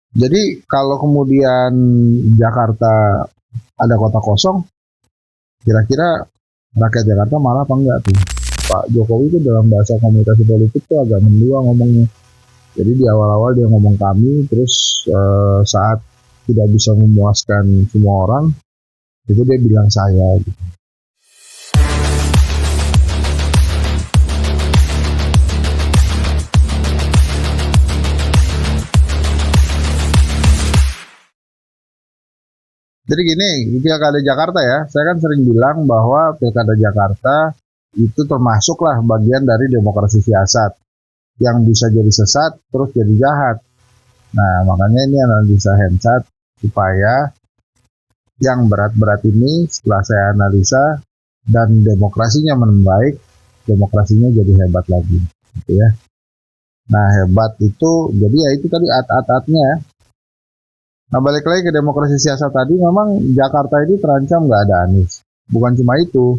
Jadi kalau kemudian Jakarta ada kota kosong, kira-kira rakyat Jakarta marah apa enggak tuh? Pak Jokowi itu dalam bahasa komunikasi politik tuh agak mendua ngomongnya. Jadi di awal-awal dia ngomong kami, terus saat tidak bisa memuaskan semua orang, itu dia bilang saya. Gitu. Jadi gini, di Pilkada Jakarta ya, saya kan sering bilang bahwa Pilkada Jakarta itu termasuklah bagian dari demokrasi siasat yang bisa jadi sesat terus jadi jahat. Nah, makanya ini analisa Hensat supaya yang berat-berat ini setelah saya analisa dan demokrasinya membaik, demokrasinya jadi hebat lagi, gitu ya. Nah, hebat itu jadi ya itu tadi at-at-atnya. Nah, balik lagi ke demokrasi siasat tadi, memang Jakarta ini terancam nggak ada Anies. Bukan cuma itu,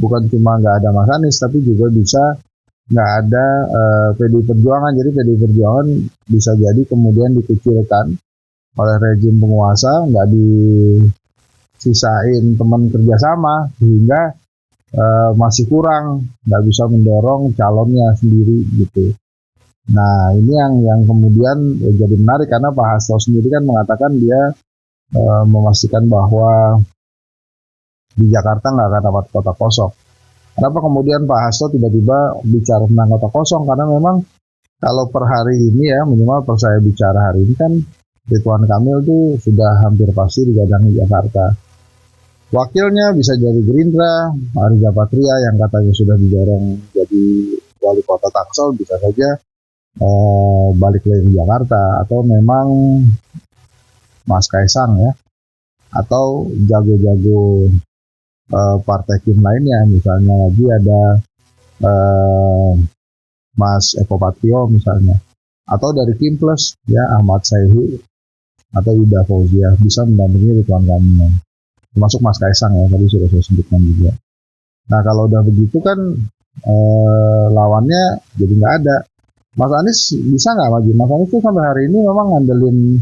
bukan cuma nggak ada Mas Anies, tapi juga bisa nggak ada PDI Perjuangan. Jadi PDI Perjuangan bisa jadi kemudian dikucilkan oleh rejim penguasa, nggak disisain teman kerjasama, sehingga masih kurang, nggak bisa mendorong calonnya sendiri gitu. Nah, ini yang kemudian jadi menarik karena Pak Hasto sendiri kan mengatakan dia memastikan bahwa di Jakarta nggak akan dapat kota kosong. Kenapa kemudian Pak Hasto tiba-tiba bicara tentang kota kosong? Karena memang kalau per hari ini ya, minimal per saya bicara hari ini kan Ridwan Kamil tuh sudah hampir pasti digadangi Jakarta. Wakilnya bisa jadi Gerindra, Riza Patria yang katanya sudah didorong jadi wali kota Tangsel, bisa saja balik lagi ke Jakarta, atau memang Mas Kaisang ya, atau jago-jago partai tim lainnya, misalnya lagi ada Mas Eko Patrio misalnya, atau dari Kim Plus ya Ahmad Saihu atau Ida Fauzia bisa mendampingi Ridwan Kamil, termasuk Mas Kaisang ya, tadi sudah saya sebutkan juga. Nah, kalau udah begitu kan lawannya jadi nggak ada. Mas Anies bisa nggak maju? Mas Anies tuh sampai hari ini memang ngandelin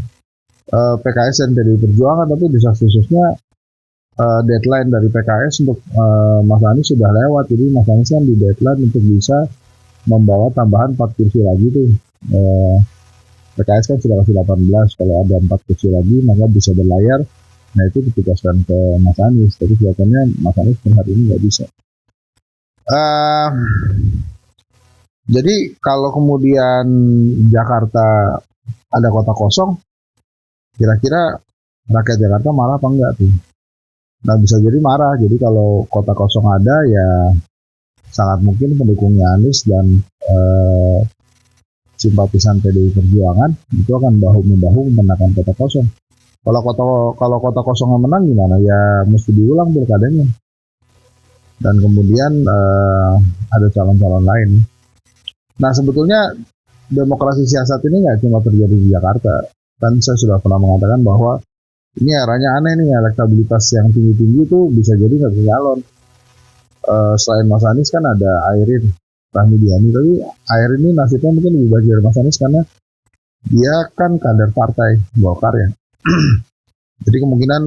PKS dan PDI Perjuangan, tapi desas-desusnya deadline dari PKS untuk Mas Anies sudah lewat. Jadi Mas Anies kan di deadline untuk bisa membawa tambahan 4 kursi lagi tuh. PKS kan sudah kasih 18, kalau ada 4 kursi lagi maka bisa berlayar. Nah, itu ditugaskan ke Mas Anies, tapi kelihatannya Mas Anies per hari ini nggak bisa. Jadi kalau kemudian Jakarta ada kota kosong, kira-kira rakyat Jakarta marah apa enggak tuh? Nah, bisa jadi marah. Jadi kalau kota kosong ada ya sangat mungkin pendukungnya Anies dan simpatisan PDI Perjuangan itu akan bahu-membahu memenangkan kota kosong. Kalau kota kosongnya menang gimana? Ya mesti diulang pilkadanya. Dan kemudian ada calon-calon lain. Nah, sebetulnya demokrasi siasat ini nggak cuma terjadi di Jakarta. Kan saya sudah pernah mengatakan bahwa ini eranya aneh nih, elektabilitas yang tinggi-tinggi itu bisa jadi nggak bisa calon. Selain Mas Anies kan ada Airin Rahmidiani, tapi Airin ini nasibnya mungkin lebih baik dari Mas Anies karena dia kan kader partai Golkar ya. Jadi kemungkinan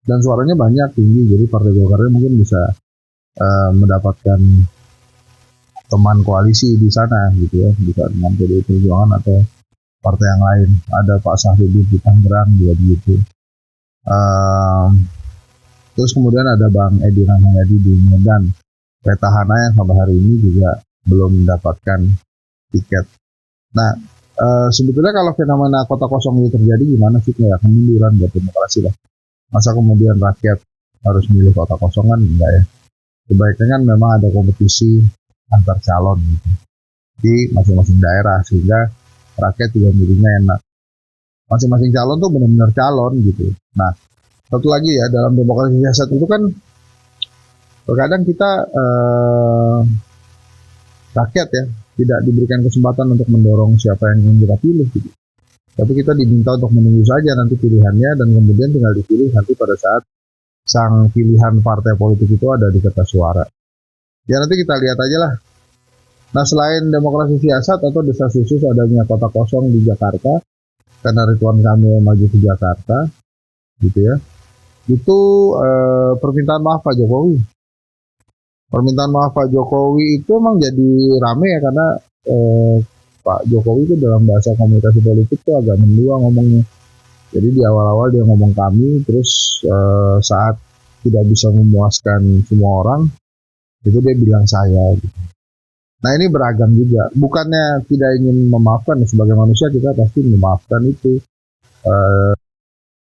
dan suaranya banyak tinggi, jadi partai Golkarnya mungkin bisa mendapatkan teman koalisi di sana gitu ya, bisa dengan PDI Perjuangan atau partai yang lain. Ada Pak Sahidin di Tangerang juga begitu. Terus kemudian ada Bang Edi Rahmayadi di Medan, petahana yang sampai hari ini juga belum mendapatkan tiket. Nah, sebetulnya kalau fenomena kota kosong itu terjadi gimana sih? Ya kemunduran buat demokrasi lah. Masa kemudian rakyat harus milih kota kosong kan enggak ya? Sebaiknya kan memang ada kompetisi antar calon gitu di masing-masing daerah sehingga rakyat juga milihnya enak. Masing-masing calon tuh benar-benar calon gitu. Nah, satu lagi ya, dalam demokrasi siasat itu kan terkadang kita rakyat ya tidak diberikan kesempatan untuk mendorong siapa yang ingin kita pilih gitu. Tapi kita diminta untuk menunggu saja nanti pilihannya dan kemudian tinggal dipilih nanti pada saat sang pilihan partai politik itu ada di kertas suara. Ya nanti kita lihat aja lah. Nah, selain demokrasi siasat atau desas-desus adanya kota kosong di Jakarta, karena Ridwan Kamil maju ke Jakarta, gitu ya. Itu permintaan maaf Pak Jokowi. Permintaan maaf Pak Jokowi itu emang jadi rame ya karena Pak Jokowi itu dalam bahasa komunikasi politik tuh agak mendua ngomongnya. Jadi di awal-awal dia ngomong kami, terus saat tidak bisa memuaskan semua orang, itu dia bilang saya. Gitu. Nah ini beragam juga. Bukannya tidak ingin memaafkan, sebagai manusia kita pasti memaafkan itu.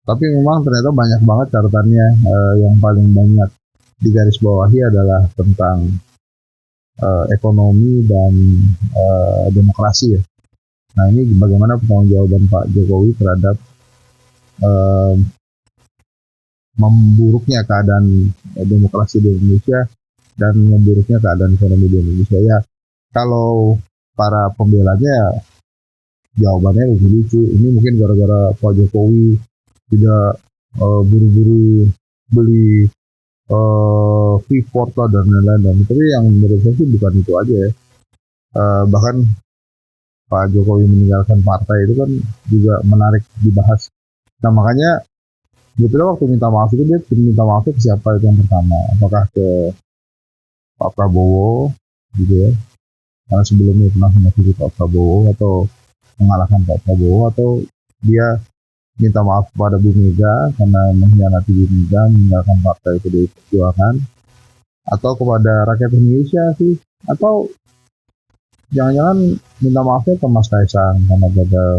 Tapi memang ternyata banyak banget catatannya. Yang paling banyak digarisbawahi adalah tentang ekonomi dan demokrasi ya. Nah ini bagaimana pertanggungjawaban Pak Jokowi terhadap memburuknya keadaan demokrasi di Indonesia dan memburuknya keadaan ekonomi di Indonesia. Ya kalau para pembelanya jawabannya lebih lucu. Ini mungkin gara-gara Pak Jokowi tidak buru-buru beli Freeport lah dan lain-lain. Tapi yang menurut saya sih bukan itu aja ya. Bahkan Pak Jokowi meninggalkan partai itu kan juga menarik dibahas. Nah makanya sebetulnya waktu minta maaf itu dia minta maaf ke siapa itu yang pertama? Apakah ke Pak Prabowo gitu ya? Karena sebelumnya pernah menyakiti Pak Prabowo atau mengalahkan Pak Prabowo, atau dia minta maaf kepada Bu Mega karena mengkhianati Bu Mega, meninggalkan partai PDI Perjuangan, atau kepada rakyat Indonesia sih, atau jangan-jangan minta maafnya ke Mas Kaisang karena gagal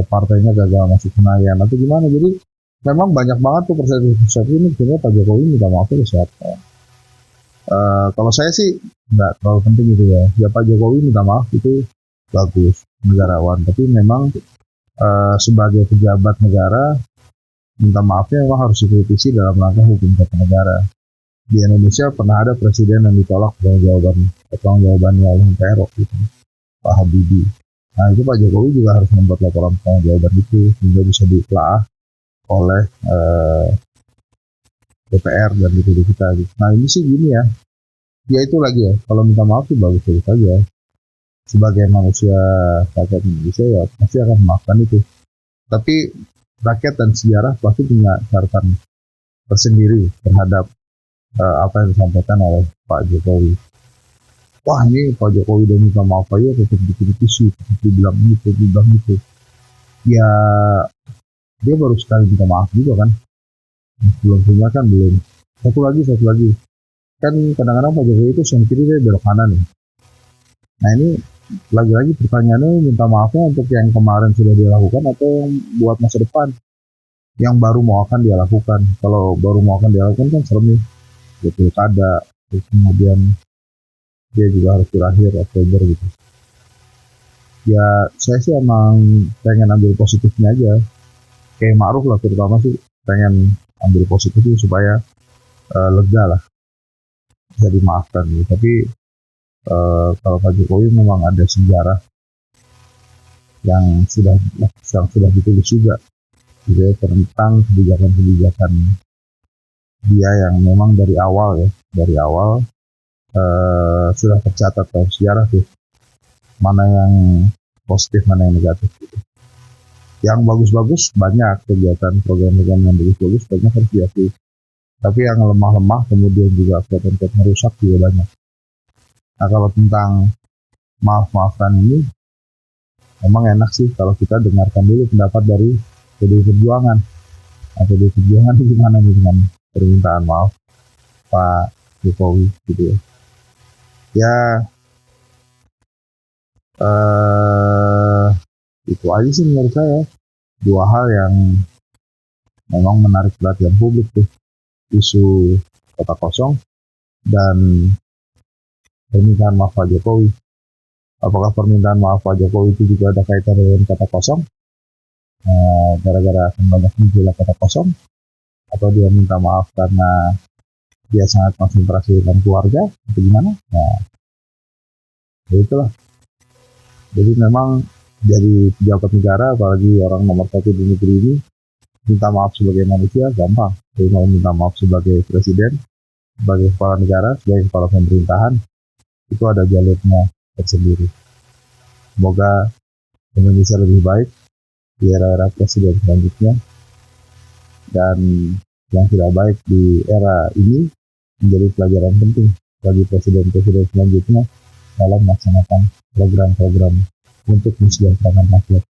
partainya gagal masuk Senayan atau gimana. Jadi memang banyak banget tuh persepsi ini sebenarnya Pak Jokowi minta maaf ke siapa. Kalau saya sih nggak terlalu penting gitu ya. Ya Pak Jokowi minta maaf itu bagus, negarawan. Tapi memang sebagai pejabat negara minta maafnya memang harus dikritisi dalam rangka hukum tata negara. Di Indonesia pernah ada presiden yang ditolak pertanggungjawabannya oleh MPR gitu, Pak Habibie. Nah itu Pak Jokowi juga harus membuat laporan pertanggungjawaban itu sehingga bisa ditelaah oleh DPR dan DPD kita gitu. Nah ini sih gini ya, ya itu lagi ya, kalau minta maaf sih bagus saja. Sebagai manusia rakyat Indonesia ya pasti akan memaafkan itu. Tapi rakyat dan sejarah pasti punya catatan tersendiri terhadap apa yang disampaikan oleh Pak Jokowi. Wah ini Pak Jokowi udah minta maaf aja tetap dikritisi, tetap dibilang ini, tetap dibilang itu. Ya dia baru sekali minta maaf juga kan. Belum punya kan belum. Satu lagi. Kan kadang-kadang Pak Jokowi itu yang kiri dia belok kanan nih. Nah ini lagi-lagi pertanyaannya minta maafnya untuk yang kemarin sudah dilakukan atau yang buat masa depan yang baru mau akan dia lakukan. Kalau baru mau akan dia lakukan kan serem nih, ya pilkada, terus kemudian dia juga harus berakhir Oktober gitu. Ya saya sih emang pengen ambil positifnya aja, kayak Ma'ruf lah terutama sih pengen ambil positifnya supaya lega lah, bisa dimaafkan gitu. Tapi kalau Pak Jokowi memang ada sejarah yang sudah ditulis juga gitu ya, tentang kebijakan dia yang memang dari awal sudah tercatat dalam sejarah tuh mana yang positif mana yang negatif gitu. Yang bagus-bagus banyak, kegiatan program-program yang bagus-bagus banyak harus diakui, tapi yang lemah-lemah kemudian juga kelihatan merusak juga banyak. Nah kalau tentang maaf-maafkan ini emang enak sih kalau kita dengarkan dulu pendapat dari PDI Perjuangan. Nah, PDI Perjuangan itu gimana nih dengan permintaan maaf Pak Jokowi gitu ya. Ya itu aja sih menurut saya, dua hal yang memang menarik perhatian publik tuh, isu kota kosong dan permintaan maaf Pak Jokowi. Apakah permintaan maaf Pak Jokowi itu juga ada kaitan dengan kota kosong? Gara-gara banyak muncul kota kosong, atau dia minta maaf karena dia sangat konsentrasi dengan keluarga atau gimana? Nah, ya itulah. Jadi memang jadi pejabat negara, apalagi orang nomor 1 di negeri ini, minta maaf sebagai manusia gampang. Jadi mau minta maaf sebagai presiden, sebagai kepala negara, sebagai kepala pemerintahan, itu ada jalurnya tersendiri. Semoga Indonesia lebih baik, di era-era presiden selanjutnya, dan yang tidak baik di era ini menjadi pelajaran penting bagi presiden-presiden selanjutnya dalam melaksanakan program-program untuk mensejahterakan rakyat.